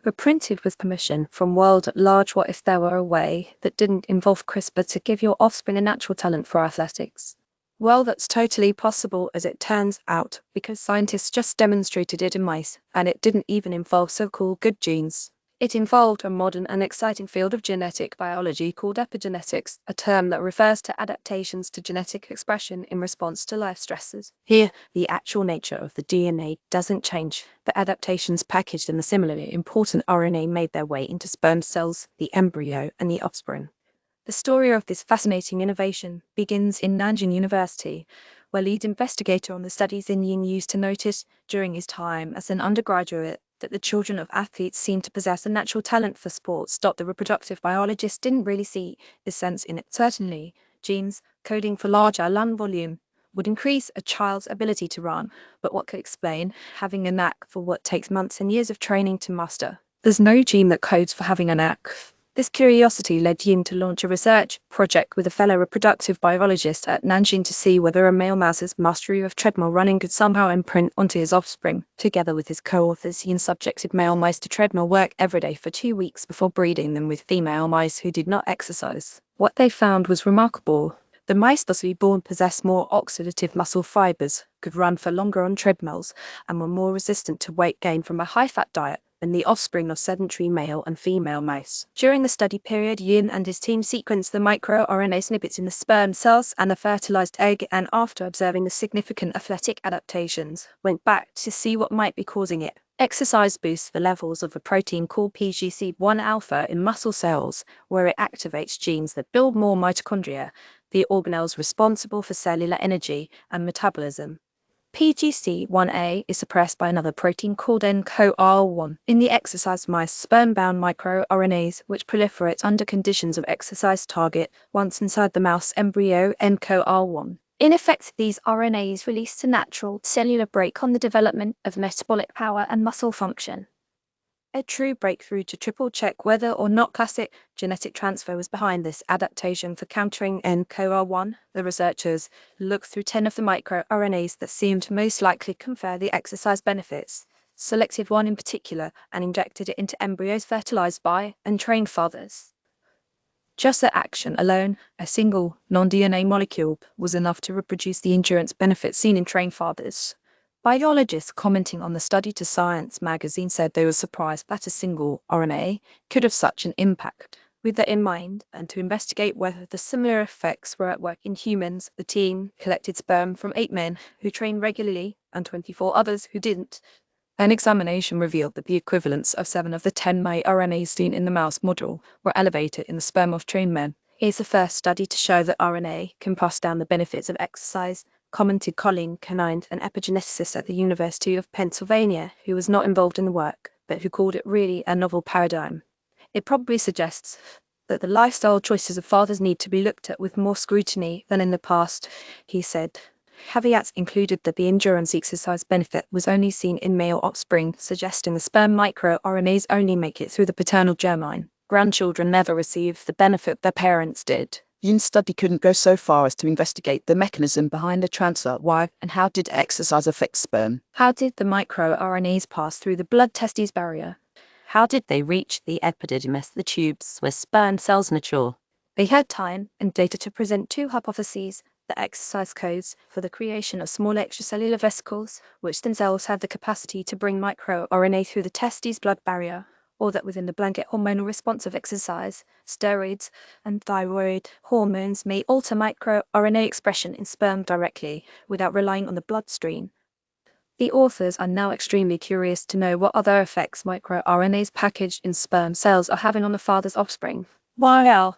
Reprinted with permission from world at large. What if there were a way that didn't involve CRISPR to give your offspring a natural talent for athletics? Well, that's totally possible as it turns out, because scientists just demonstrated it in mice, and it didn't even involve so-called good genes. It involved a modern and exciting field of genetic biology called epigenetics, a term that refers to adaptations to genetic expression in response to life stresses. Here, the actual nature of the DNA doesn't change, but adaptations packaged in the similarly important RNA made their way into sperm cells, the embryo, and the offspring. The story of this fascinating innovation begins in Nanjing University, where lead investigator on the study Xin Yin used to notice during his time as an undergraduate that the children of athletes seemed to possess a natural talent for sports. The reproductive biologist didn't really see the sense in it. Certainly, genes coding for larger lung volume would increase a child's ability to run, but what could explain having a knack for what takes months and years of training to master? There's no gene that codes for having a knack. This curiosity led Yin to launch a research project with a fellow reproductive biologist at Nanjing to see whether a male mouse's mastery of treadmill running could somehow imprint onto his offspring. Together with his co-authors, Yin subjected male mice to treadmill work every day for 2 weeks before breeding them with female mice who did not exercise. What they found was remarkable. The mice thusly born possessed more oxidative muscle fibers, could run for longer on treadmills, and were more resistant to weight gain from a high-fat diet than the offspring of sedentary male and female mice. During the study period, Yin and his team sequenced the microRNA snippets in the sperm cells and the fertilized egg, and after observing the significant athletic adaptations, went back to see what might be causing it. Exercise boosts the levels of a protein called PGC1 alpha in muscle cells, where it activates genes that build more mitochondria, the organelles responsible for cellular energy and metabolism. PGC1A is suppressed by another protein called NCOR1 in the exercise mice sperm-bound microRNAs, which proliferate under conditions of exercise. Target once inside the mouse embryo. NCOR1. In effect, these RNAs release a natural cellular brake on the development of metabolic power and muscle function. A true breakthrough to triple-check whether or not classic genetic transfer was behind this adaptation for countering NCOR1. The researchers looked through 10 of the microRNAs that seemed most likely to confer the exercise benefits, selected one in particular, and injected it into embryos fertilized by untrained fathers. Just that action alone, a single non-DNA molecule, was enough to reproduce the endurance benefits seen in trained fathers. Biologists commenting on the study to Science magazine said they were surprised that a single RNA could have such an impact. With that in mind, and to investigate whether the similar effects were at work in humans, the team collected sperm from 8 men who trained regularly and 24 others who didn't. An examination revealed that the equivalents of 7 of the 10 mRNAs seen in the mouse model were elevated in the sperm of trained men. Here's the first study to show that RNA can pass down the benefits of exercise, commented Colin Canine, an epigeneticist at the University of Pennsylvania, who was not involved in the work, but who called it really a novel paradigm. It probably suggests that the lifestyle choices of fathers need to be looked at with more scrutiny than in the past, he said. Caveats included that the endurance exercise benefit was only seen in male offspring, suggesting the sperm microRNAs only make it through the paternal germline. Grandchildren never receive the benefit their parents did. Yin's study couldn't go so far as to investigate the mechanism behind the transfer. Why and how did exercise affect sperm? How did the microRNAs pass through the blood-testis barrier? How did they reach the epididymis, the tubes where sperm cells mature? They had time and data to present 2 hypotheses: the exercise codes for the creation of small extracellular vesicles, which themselves have the capacity to bring microRNA through the testes blood barrier, or that within the blanket hormonal response of exercise, steroids and thyroid hormones may alter microRNA expression in sperm directly without relying on the bloodstream. The authors are now extremely curious to know what other effects microRNAs packaged in sperm cells are having on the father's offspring. Well,